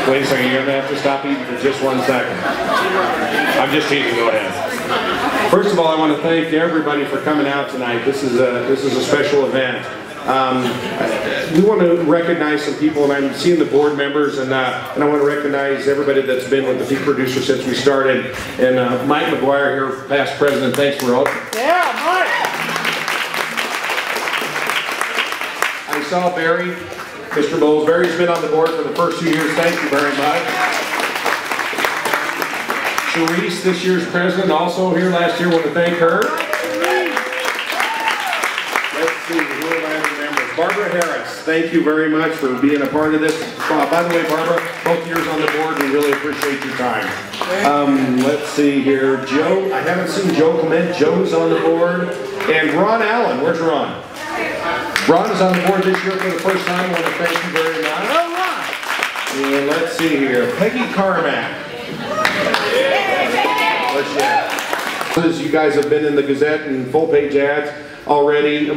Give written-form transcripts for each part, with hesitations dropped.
Wait a second, you're going to have to stop eating for just 1 second. I'm just teasing, go ahead. First of all, I want to thank everybody for coming out tonight. This is a special event. We want to recognize some people, and I'm seeing the board members, and I want to recognize everybody that's been with the Peak Producer since we started. And Mike McGuire here, past president, thanks for all. Yeah, Mike! I saw Barry. Mr. Bowles, Barry's been on the board for the first 2 years. Thank you very much. Charisse, this year's president, also here last year. Want to thank her. Let's see, who am I remembering? Barbara Harris, thank you very much for being a part of this. By the way, Barbara, both years on the board, we really appreciate your time. Let's see here. Joe, I haven't seen Joe Clement. Joe's on the board. And Ron Allen, where's Ron? Ron is on the board this year for the first time. I want to thank you very much. And let's see here. Peggy Carmack. As you guys have been in the Gazette and full-page ads already,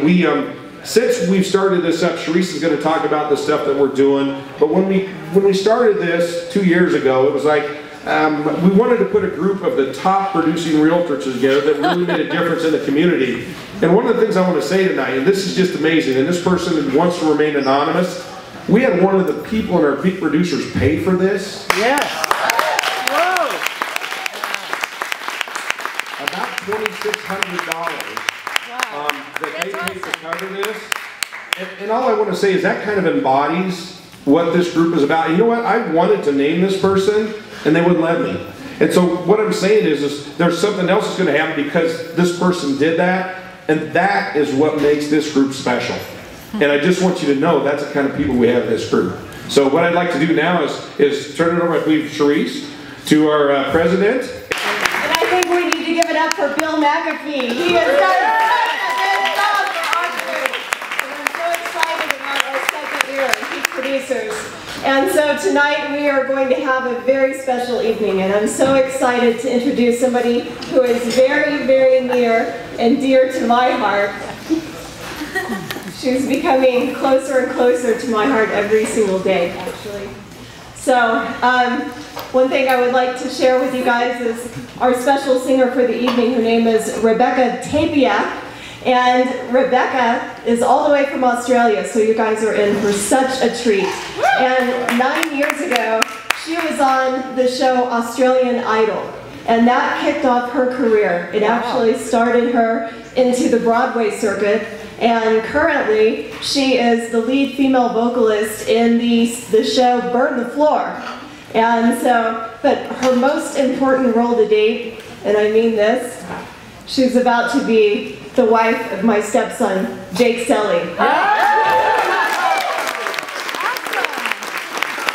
since we've started this up, Charisse is going to talk about the stuff that we're doing. But when we started this 2 years ago, it was like we wanted to put a group of the top producing realtors together that really made a difference in the community. And one of the things I want to say tonight, and this is just amazing, and this person wants to remain anonymous, we had one of the people in our Peak Producers pay for this. Yes. Whoa. About $2,600 that they paid to cover this. And all I want to say is that kind of embodies what this group is about. And you know what? I wanted to name this person, and they wouldn't let me. And so what I'm saying is there's something else that's going to happen because this person did that, and that is what makes this group special. And I just want you to know that's the kind of people we have in this group. So what I'd like to do now is turn it over, I believe, Charisse, to our president. And I think we need to give it up for Bill McAfee. He has done producers. And so tonight we are going to have a very special evening, and I'm so excited to introduce somebody who is very, very near and dear to my heart. She's becoming closer and closer to my heart every single day, actually. So one thing I would like to share with you guys is our special singer for the evening. Her name is Rebecca Tapia. And Rebecca is all the way from Australia, so you guys are in for such a treat. And 9 years ago, she was on the show Australian Idol, and that kicked off her career. It actually started her into the Broadway circuit, and currently she is the lead female vocalist in the show Burn the Floor. And so, but her most important role to date, and I mean this, she's about to be the wife of my stepson, Jake Selly.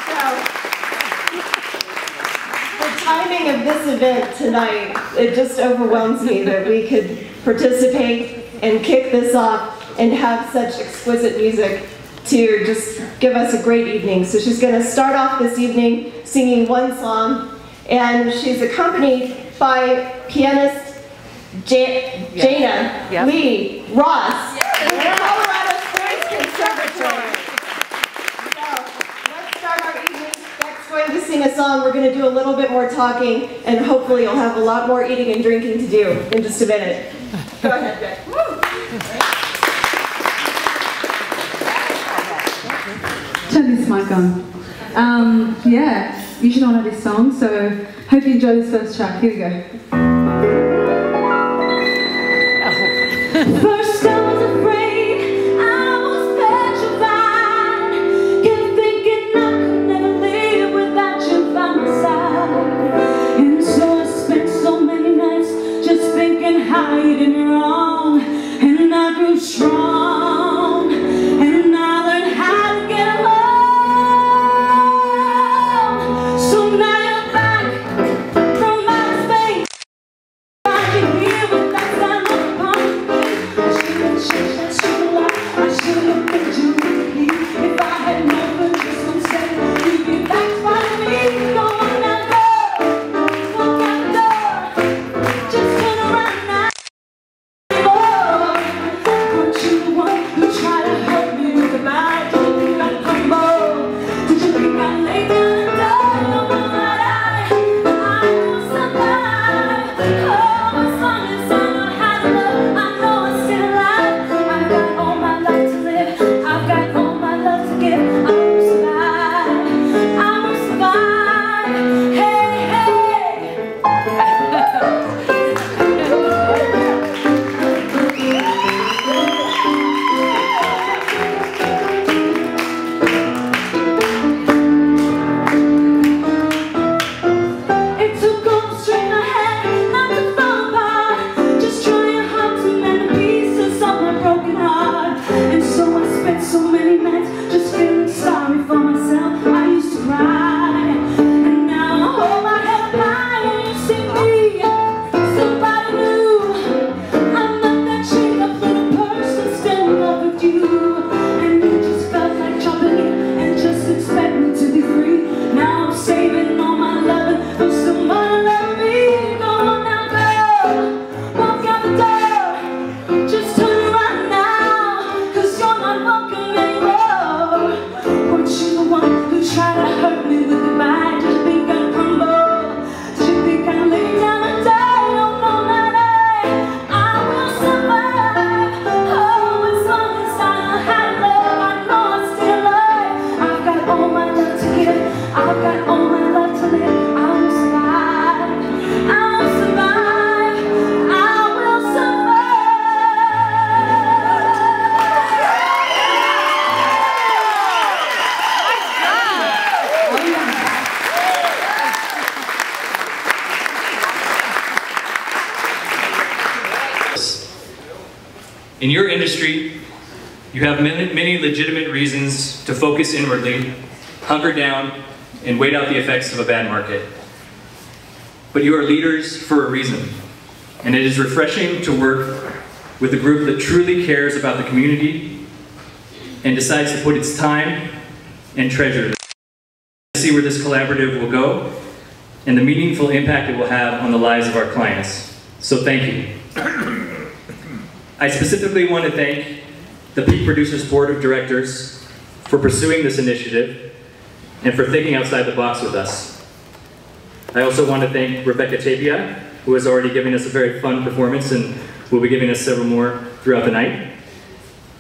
So, the timing of this event tonight, it just overwhelms me that we could participate and kick this off and have such exquisite music to just give us a great evening. So she's going to start off this evening singing one song, and she's accompanied by pianist Jana Lee Ross from the Colorado Springs Conservatory. So let's start our evening. Beck's going to sing a song. We're going to do a little bit more talking, and hopefully you'll have a lot more eating and drinking to do in just a minute. Go ahead, Beck. Turn this mic on. Yeah, you should all know this song, so hope you enjoy this first track. Here we go. First I was afraid, I was petrified, kept thinking I could never live without you by my side. And so I spent so many nights just thinking how you did me wrong. And I grew strong, and I learned how to get along. So now you're back from my space, I can hear what that's done upon me. Just turn around now. Oh, won't you In your industry, you have many legitimate reasons to focus inwardly, hunker down, and wait out the effects of a bad market. But you are leaders for a reason, and it is refreshing to work with a group that truly cares about the community and decides to put its time and treasure to see where this collaborative will go and the meaningful impact it will have on the lives of our clients. So thank you. I specifically want to thank the Peak Producers Board of Directors for pursuing this initiative and for thinking outside the box with us. I also want to thank Rebecca Tapia, who has already given us a very fun performance and will be giving us several more throughout the night,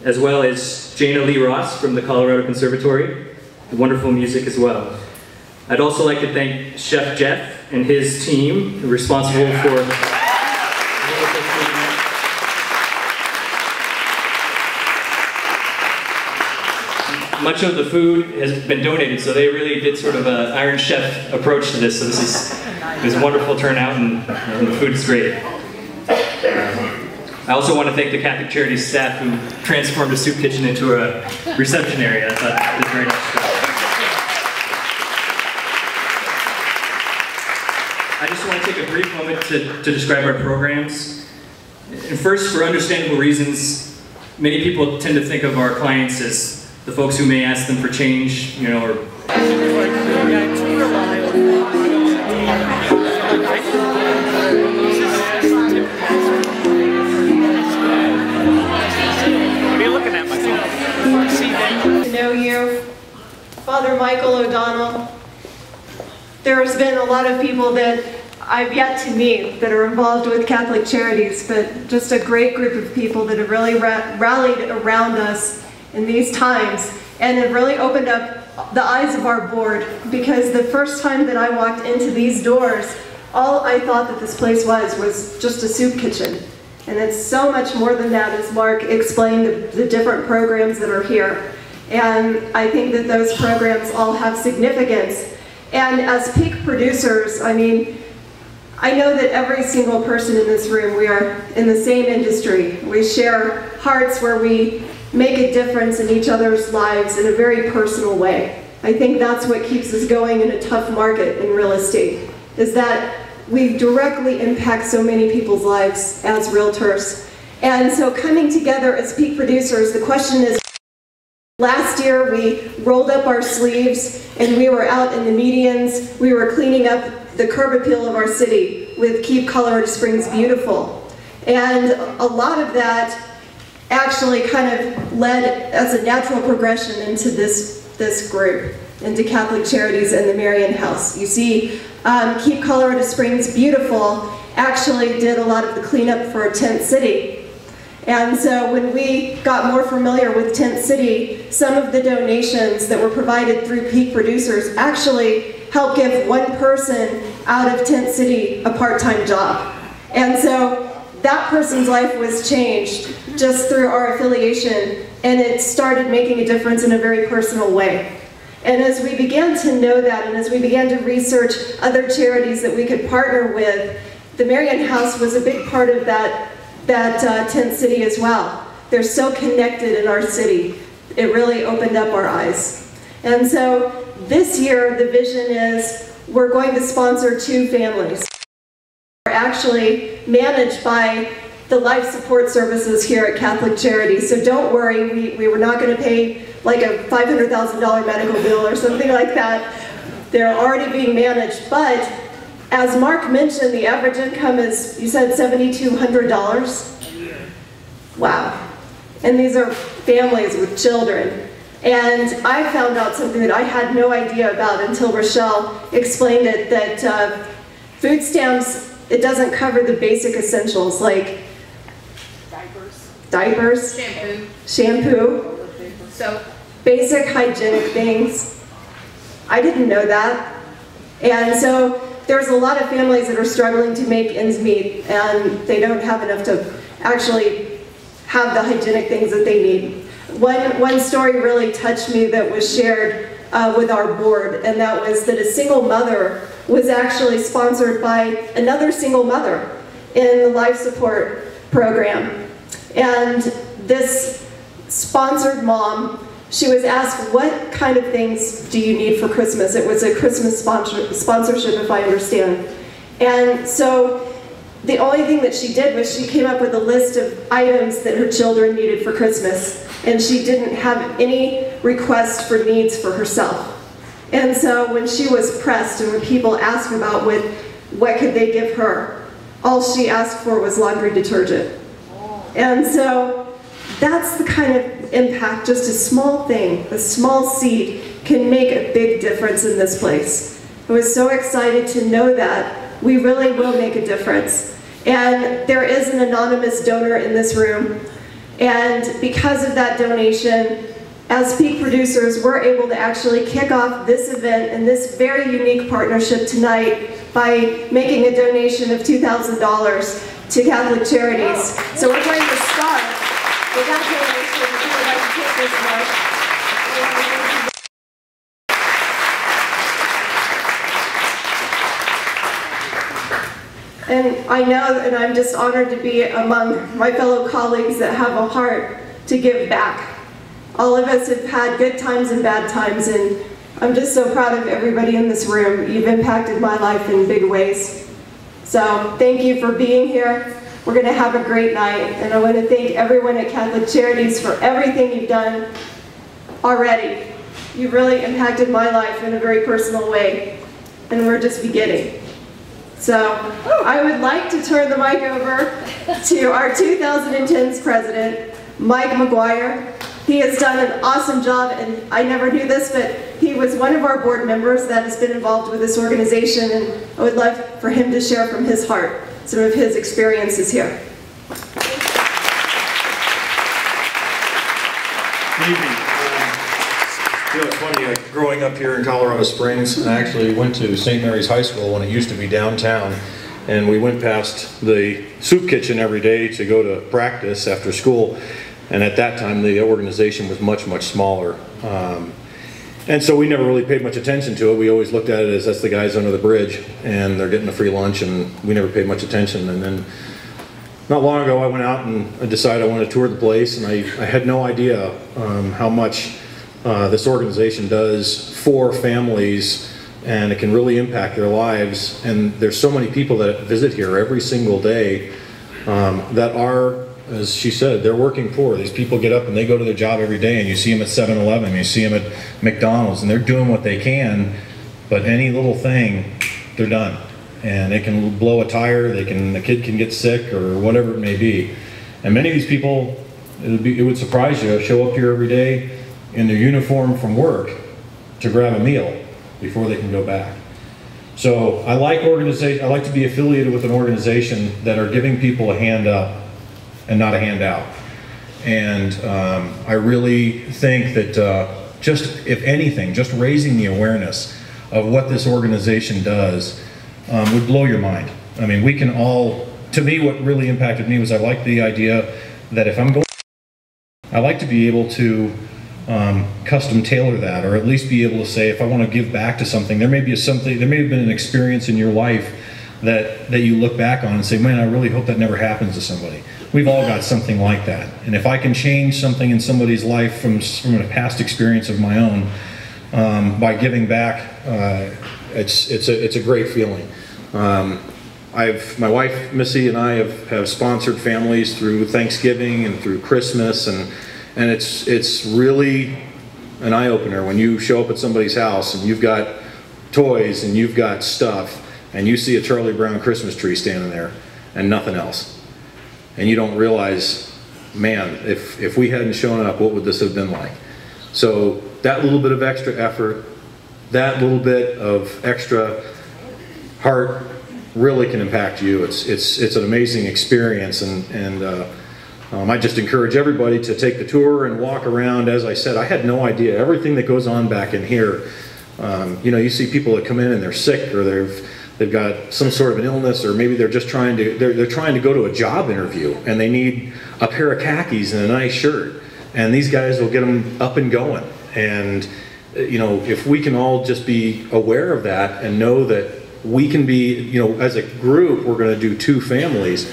as well as Jana Lee Ross from the Colorado Conservatory, wonderful music as well. I'd also like to thank Chef Jeff and his team responsible for much of the food has been donated, so they really did sort of an Iron Chef approach to this. So this is a wonderful turnout, and the food is great. I also want to thank the Catholic Charities staff who transformed a soup kitchen into a reception area. I thought that was very nice job. I just want to take a brief moment to describe our programs. And first, for understandable reasons, many people tend to think of our clients as the folks who may ask them for change, you know, or to know you, Father Michael O'Donnell. There's been a lot of people that I've yet to meet that are involved with Catholic Charities, but just a great group of people that have really rallied around us in these times and have really opened up the eyes of our board, because the first time that I walked into these doors, all I thought that this place was just a soup kitchen. And it's so much more than that, as Mark explained, the different programs that are here. And I think that those programs all have significance. And as peak producers, I mean, I know that every single person in this room, we are in the same industry. We share hearts where we make a difference in each other's lives in a very personal way. I think that's what keeps us going in a tough market in real estate, is that we directly impact so many people's lives as realtors. And so coming together as peak producers, the question is, last year we rolled up our sleeves and we were out in the medians, we were cleaning up the curb appeal of our city with Keep Colorado Springs Beautiful. And a lot of that actually kind of led as a natural progression into this group, into Catholic Charities and the Marian House. You see, Keep Colorado Springs Beautiful actually did a lot of the cleanup for Tent City. And so when we got more familiar with Tent City, some of the donations that were provided through Peak Producers actually helped give one person out of Tent City a part-time job. And so that person's life was changed just through our affiliation, and it started making a difference in a very personal way. And as we began to know that, and as we began to research other charities that we could partner with, the Marian House was a big part of that Tent City as well. They're so connected in our city. It really opened up our eyes. And so this year, the vision is we're going to sponsor 2 families. Are actually managed by the life support services here at Catholic Charities. So don't worry, we were not going to pay like a $500,000 medical bill or something like that. They're already being managed, but as Mark mentioned, the average income is, you said $7,200? Wow. And these are families with children. And I found out something that I had no idea about until Rochelle explained it, that food stamps, it doesn't cover the basic essentials like diapers, shampoo, soap, basic hygienic things. I didn't know that. And so there's a lot of families that are struggling to make ends meet, and they don't have enough to actually have the hygienic things that they need. One story really touched me that was shared with our board, and that was that a single mother was actually sponsored by another single mother in the life support program. And this sponsored mom, she was asked, what kind of things do you need for Christmas? It was a Christmas sponsorship, if I understand. And so the only thing that she did was she came up with a list of items that her children needed for Christmas. And she didn't have any requests for needs for herself. And so when she was pressed and when people asked about what could they give her, all she asked for was laundry detergent. And so that's the kind of impact, just a small thing, a small seed can make a big difference in this place. I was so excited to know that we really will make a difference. And there is an anonymous donor in this room. And because of that donation, as peak producers, we're able to actually kick off this event and this very unique partnership tonight by making a donation of $2,000 to Catholic Charities. So we're going to start with that donation. If you would like to take this, Mark. And I know, and I'm just honored to be among my fellow colleagues that have a heart to give back. All of us have had good times and bad times, and I'm just so proud of everybody in this room. You've impacted my life in big ways. So thank you for being here. We're going to have a great night, and I want to thank everyone at Catholic Charities for everything you've done already. You've really impacted my life in a very personal way, and we're just beginning. So I would like to turn the mic over to our 2010's president, Mike McGuire. He has done an awesome job, and I never knew this, but he was one of our board members that has been involved with this organization, and I would love for him to share from his heart some of his experiences here. Good evening. You know, it's funny, growing up here in Colorado Springs, I actually went to St. Mary's High School when it used to be downtown, and we went past the soup kitchen every day to go to practice after school, and at that time the organization was much, much smaller. And so we never really paid much attention to it. We always looked at it as that's the guys under the bridge, and they're getting a free lunch, and we never paid much attention. And then not long ago I went out and I decided I wanted to tour the place, and I had no idea how much this organization does for families, and it can really impact their lives. And there's so many people that visit here every single day that are, as she said, they're working poor. These people get up and they go to their job every day, and you see them at 7-Eleven, you see them at McDonald's, and they're doing what they can, but any little thing, they're done. And they can blow a tire, the kid can get sick, or whatever it may be. And many of these people, it would surprise you, show up here every day in their uniform from work to grab a meal before they can go back. So I like to be affiliated with an organization that are giving people a hand up and not a handout. And I really think that just, if anything, just raising the awareness of what this organization does would blow your mind. I mean, we can all, to me, what really impacted me was I like the idea that if I'm going, I like to be able to custom tailor that, or at least be able to say, if I want to give back to something, there may have been an experience in your life that you look back on and say, man, I really hope that never happens to somebody. We've all got something like that. And if I can change something in somebody's life from a past experience of my own by giving back, it's a great feeling. My wife Missy and I have sponsored families through Thanksgiving and through Christmas, and it's really an eye-opener when you show up at somebody's house and you've got toys and you've got stuff, and you see a Charlie Brown Christmas tree standing there and nothing else. And you don't realize, man, if we hadn't shown up, what would this have been like? So that little bit of extra effort, that little bit of extra heart really can impact you. It's an amazing experience, and I just encourage everybody to take the tour and walk around. As I said, I had no idea everything that goes on back in here. You know, you see people that come in and they're sick, or they've got some sort of an illness, or maybe they're just trying to go to a job interview and they need a pair of khakis and a nice shirt, and these guys will get them up and going. And you know, if we can all just be aware of that and know that we can be, you know, as a group we're going to do 2 families,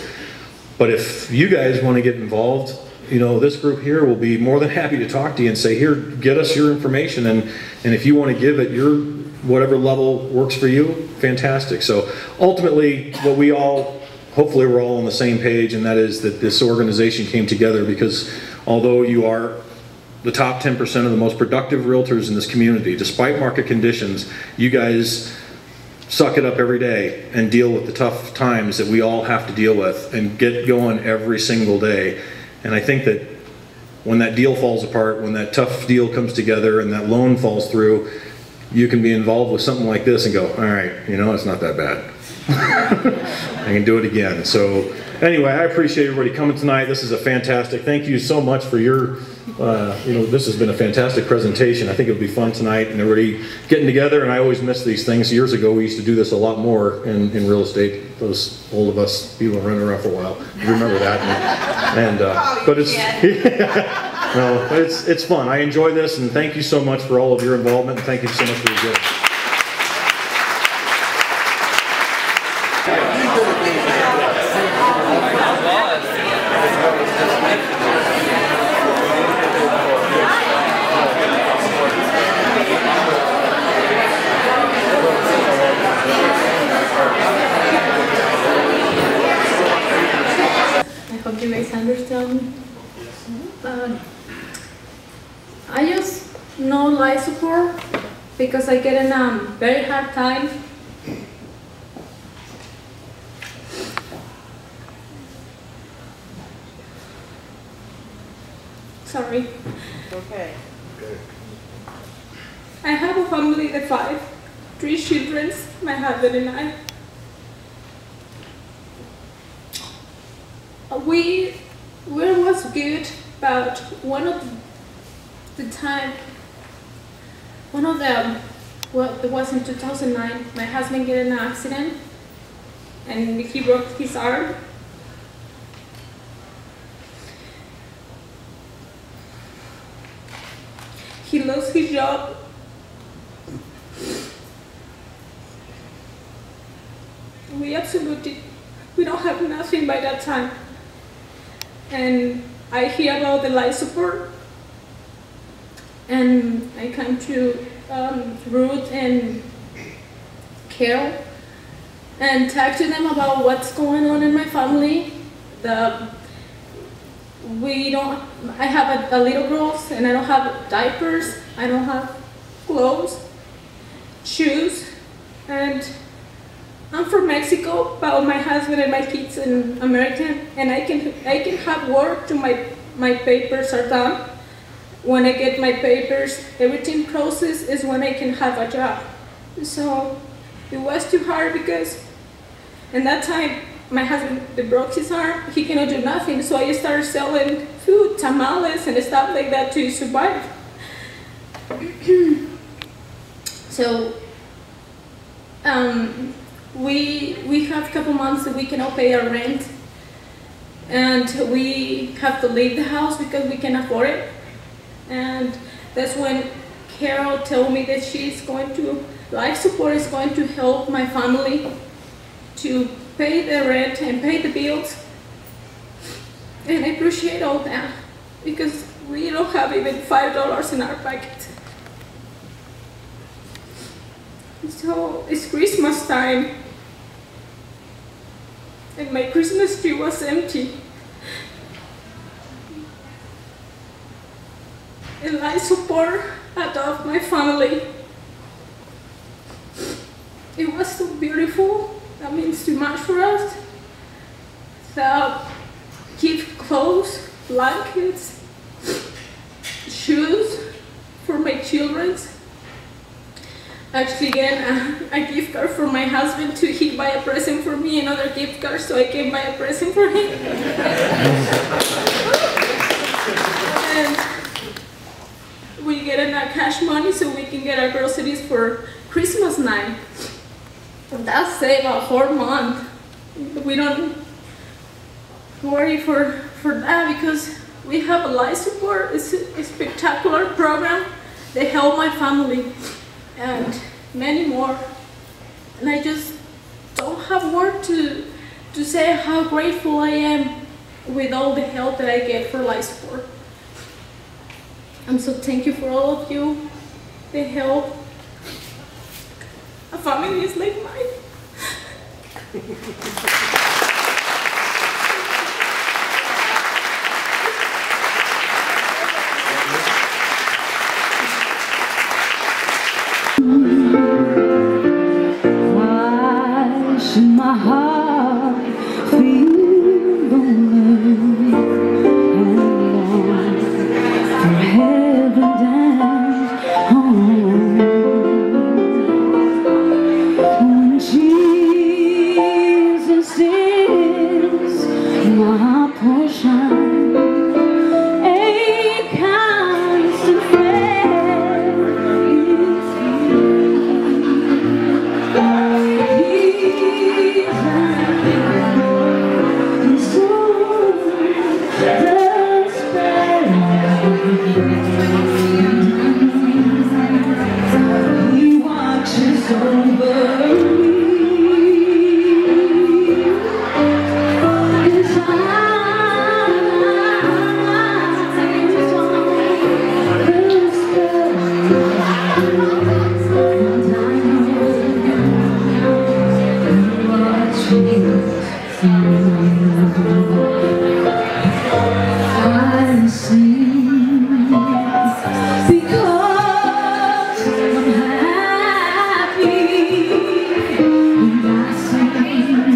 but if you guys want to get involved you know, this group here will be more than happy to talk to you and say, here, get us your information, and if you want to give at your whatever level works for you, fantastic. So ultimately, what we all, hopefully we're all on the same page, and that is that this organization came together because although you are the top 10% of the most productive realtors in this community, despite market conditions, you guys suck it up every day and deal with the tough times that we all have to deal with and get going every single day. And I think that when that deal falls apart, when that tough deal comes together and that loan falls through, you can be involved with something like this and go, all right, you know, it's not that bad. I can do it again. So anyway, I appreciate everybody coming tonight. This is a fantastic, thank you so much for your, you know, this has been a fantastic presentation. I think it'll be fun tonight and everybody getting together, and I always miss these things. Years ago, we used to do this a lot more in real estate. Those old of us people running around for a while, you remember that. But it's, no, it's fun. I enjoy this, and thank you so much for all of your involvement, and thank you so much for your giving. You guys understand. I just know life support because I get in a very hard time. Sorry. Okay. I have a family of 5, 3 children, my husband and I. We was good, but one of them, well, it was in 2009, my husband got in an accident and he broke his arm. He lost his job. We don't have nothing by that time. And I hear about the life support, and I come to Ruth and Carol and talk to them about what's going on in my family. I have a little girls, and I don't have diapers, I don't have clothes, shoes, and I'm from Mexico, but my husband and my kids are American, and I can have work till my papers are done. When I get my papers, everything processed is when I can have a job. So it was too hard because in that time my husband broke his arm, he cannot do nothing, so I started selling food, tamales and stuff like that to survive. So we have a couple months that we cannot pay our rent, and we have to leave the house because we can't afford it. And that's when Carol told me that she's going to, life support is going to help my family to pay the rent and pay the bills. And I appreciate all that because we don't have even $5 in our pocket. So it's Christmas time, and my Christmas tree was empty. And life support adopt my family. It was so beautiful. That means too much for us. So give clothes, blankets, shoes for my children. Actually get a gift card for my husband to he buy a present for me, another gift card so I can buy a present for him. And we get enough cash money so we can get our groceries for Christmas night. And that saved a whole month. We don't worry for that because we have a life support. It's a spectacular program. They help my family and many more. And I just don't have word to say how grateful I am with all the help that I get for life support. I'm so thankful for all of you, the help. A family is like mine. Why should my heart feel lonely and long for heaven and home? When Jesus is my portion, a constant friend is He watches over me. His eyes on the I sing because I'm happy, and I sing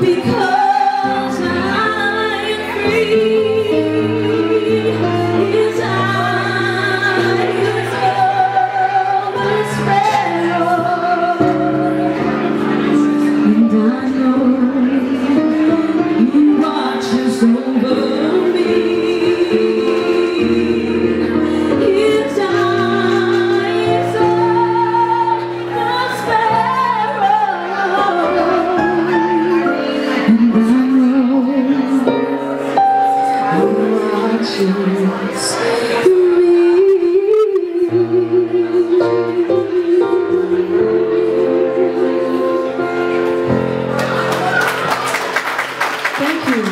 because I'm free. His eyes over sparrow, and I know He watches over me. His eyes over sparrow, and I know He watches me. Thank you.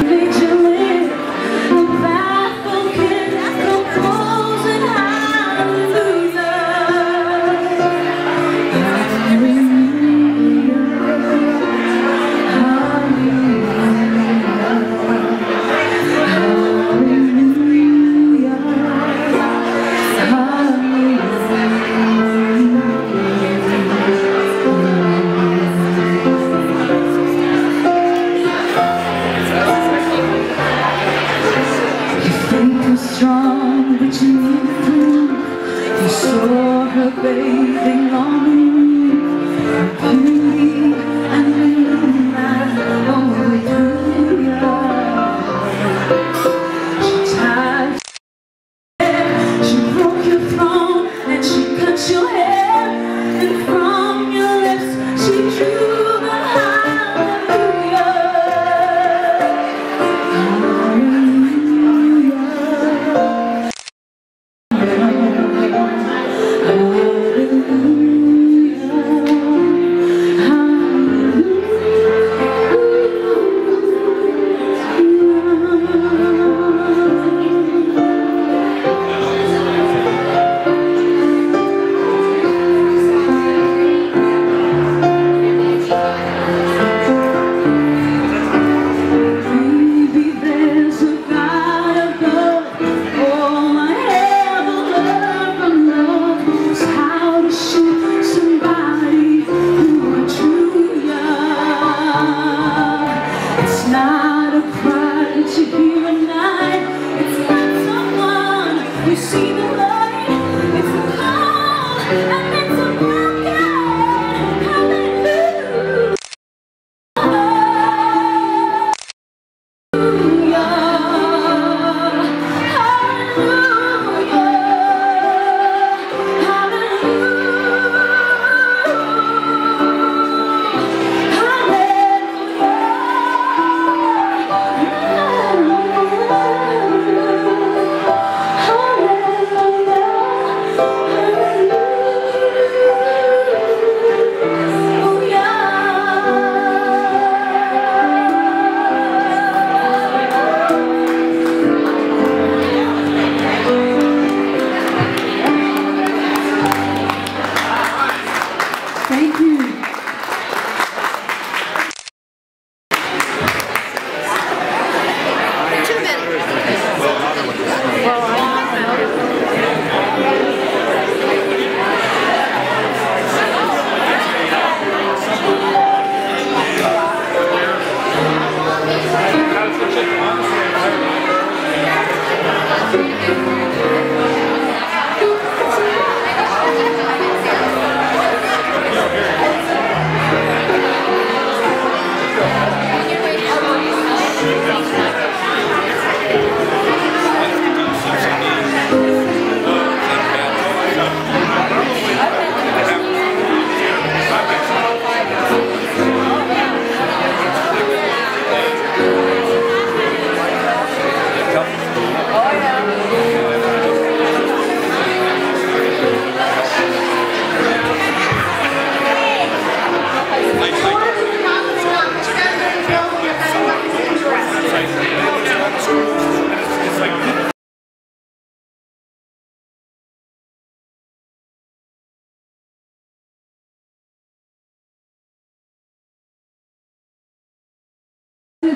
Vigilant, the baffled can compose and hallelujah. Strong, but you need proof. You saw her bathing on her beauty and moonlight all the way through ya. She tied your hair, she broke your throne, and she cut your hair, and from your lips she drew the hallelujah. Hallelujah.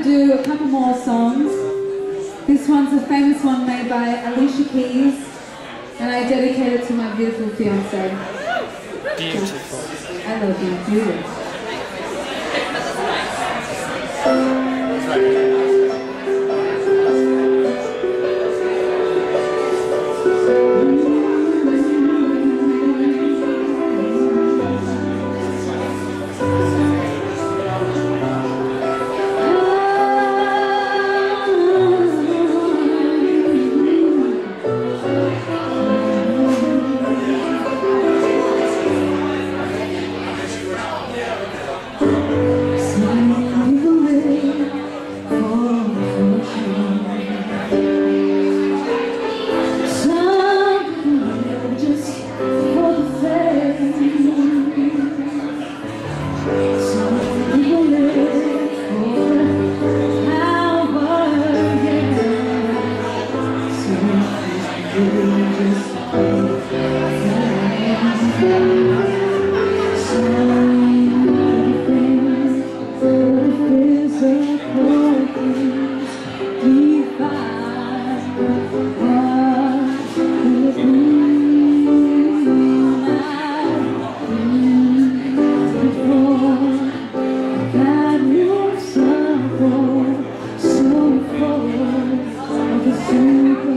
do a couple more songs. This one's a famous one made by Alicia Keys, and I dedicate it to my beautiful fiance. Beautiful. I love you. Beautiful. So full of the super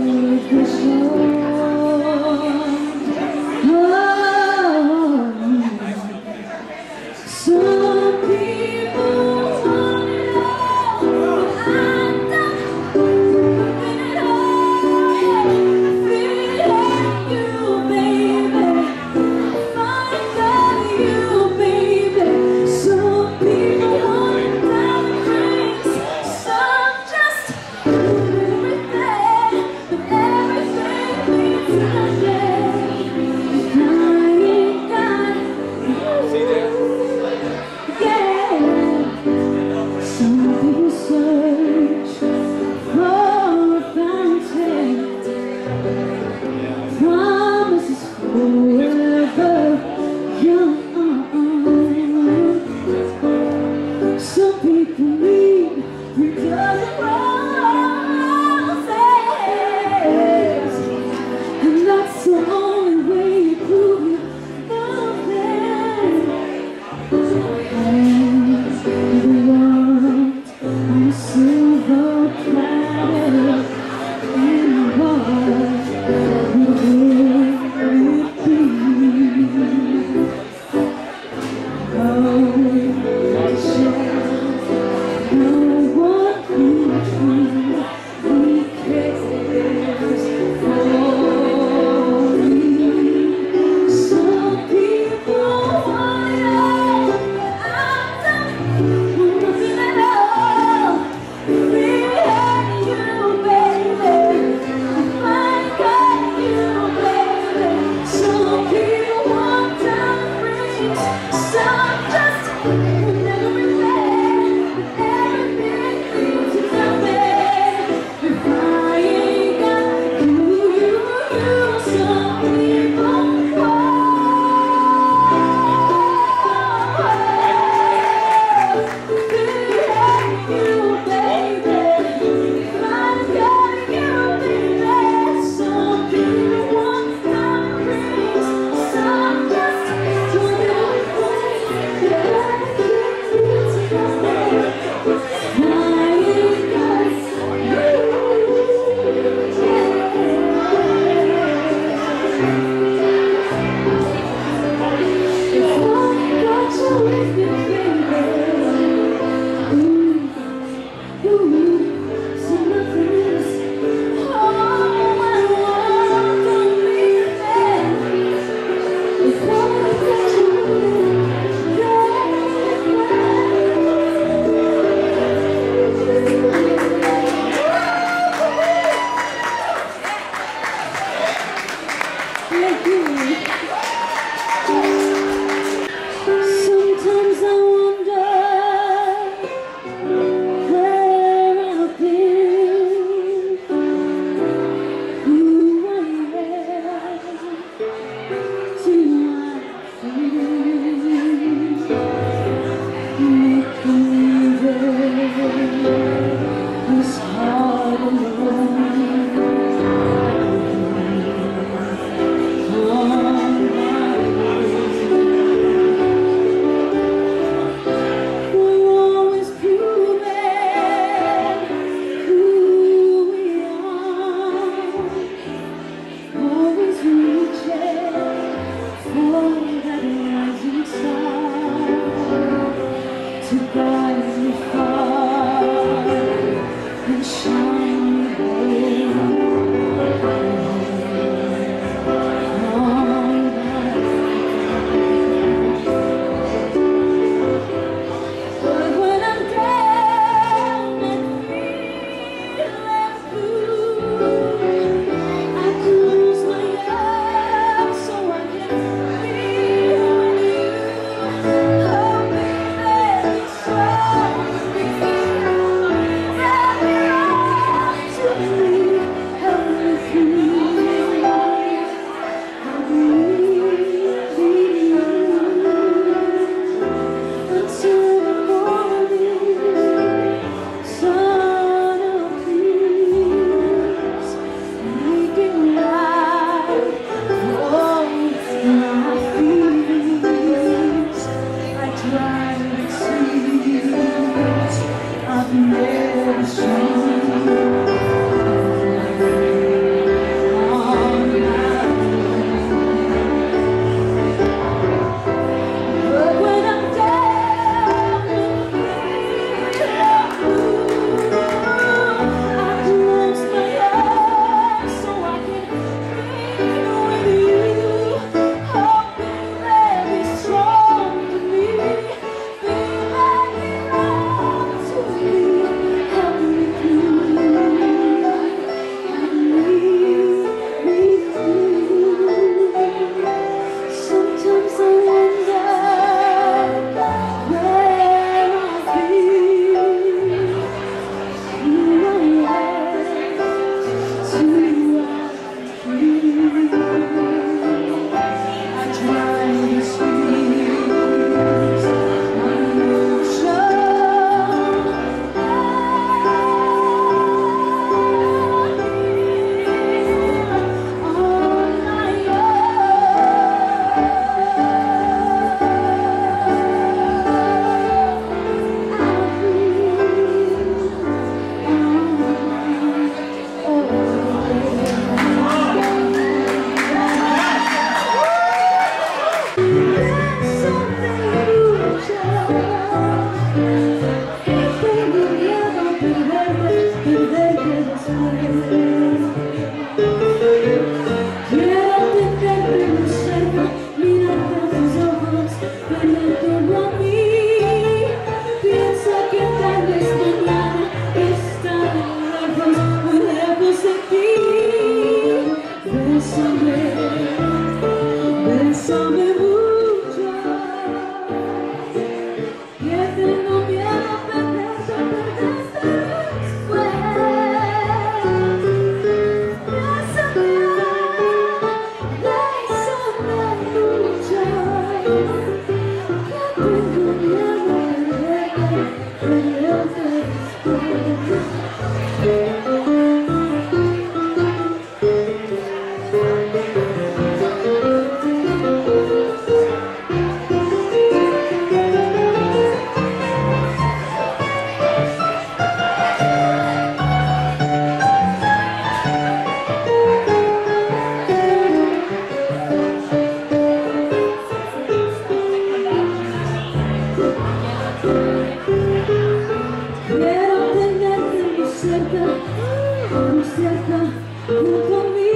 junto a mí.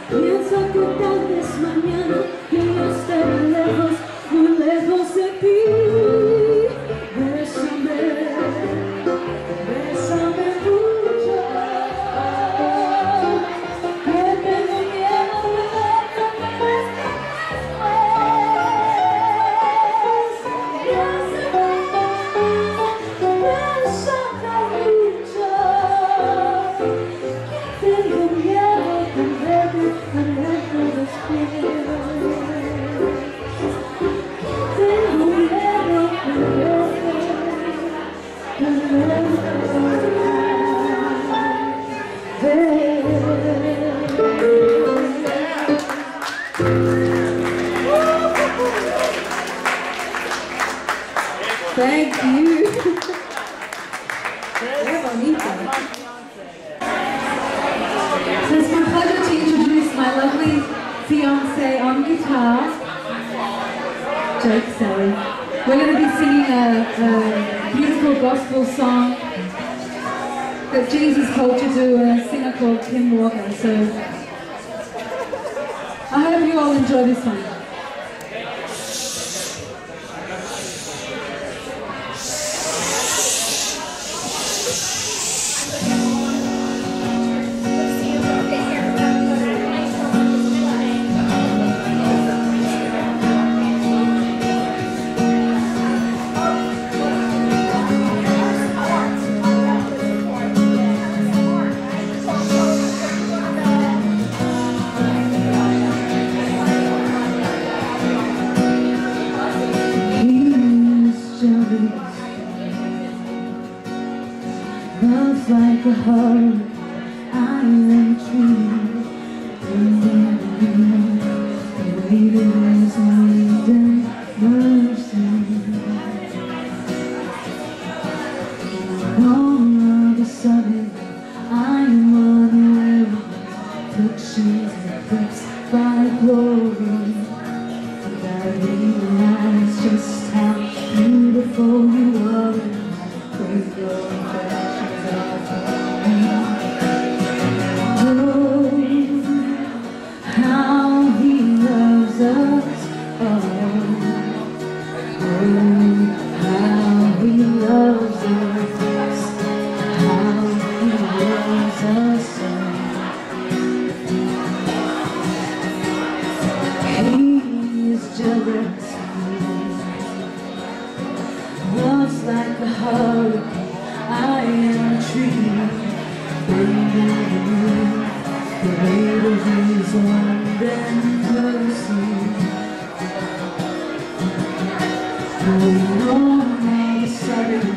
Pienso que tal vez mañana yo no estaré lejos, muy lejos de ti. Bésame, bésame mucho, que tengo miedo de verte después. Thank you. Qué bonito. So it's my pleasure to introduce my lovely fiance on guitar, Jake Sally. We're going to be singing a beautiful gospel song that Jesus called to do, a singer called Kim Walker. So I hope you all enjoy this one. Love's like a hurricane, I am true. The weight of his wind and mercy. All of a sudden, I am unaware of afflictions eclipsed by glory. And I realize just how beautiful you are and how great your affections are for me. Oh, how he loves us. Oh, how he loves us. How he loves us so. He is jealous. Love's like a hurricane, I am a tree. The weight of his wind and mercy. All of a sudden,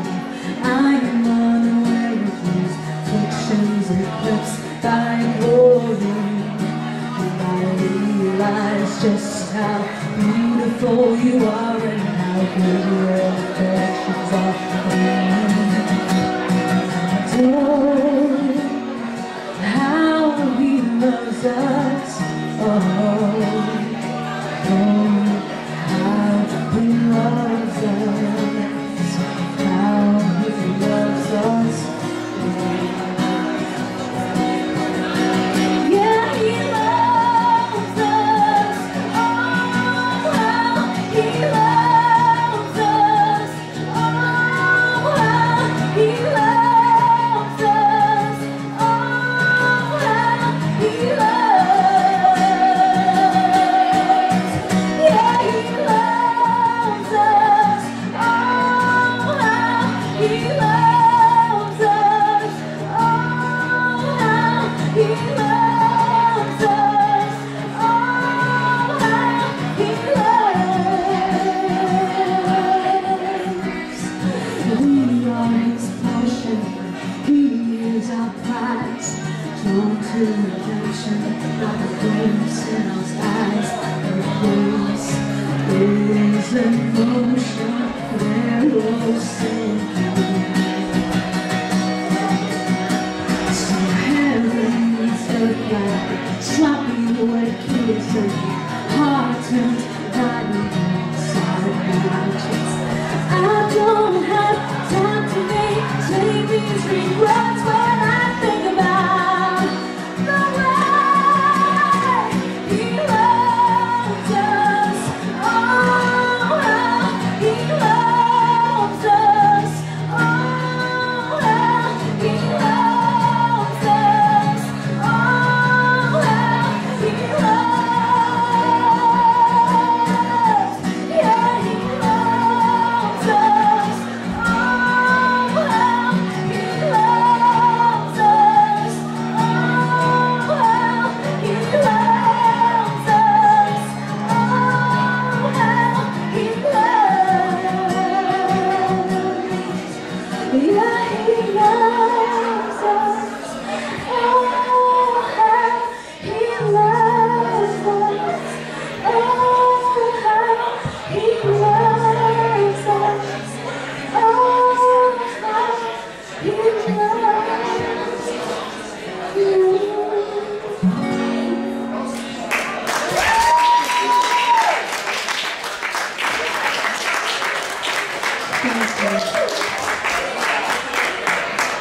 I am unaware of his afflictions eclipsed by glory. And I realize just how beautiful you are and how good your affections are for me. Oh, how he loves us. Oh, how he loves us. How he loves us. Yeah, he loves us. Oh, how he loves us. Oh, how he loves us. Oh, how he loves. Yeah, he loves us. Oh, how he loves us. Oh, how he loves us. Oh, how he loves. We are his portion. He is our prize. Drawn to redemption by the grace in our eyes. The grace is in motion. There will sin. So heaven meets earth like sloppy wet kisses. Heart turns violent inside my chest. I don't have time to make these regrets when I think about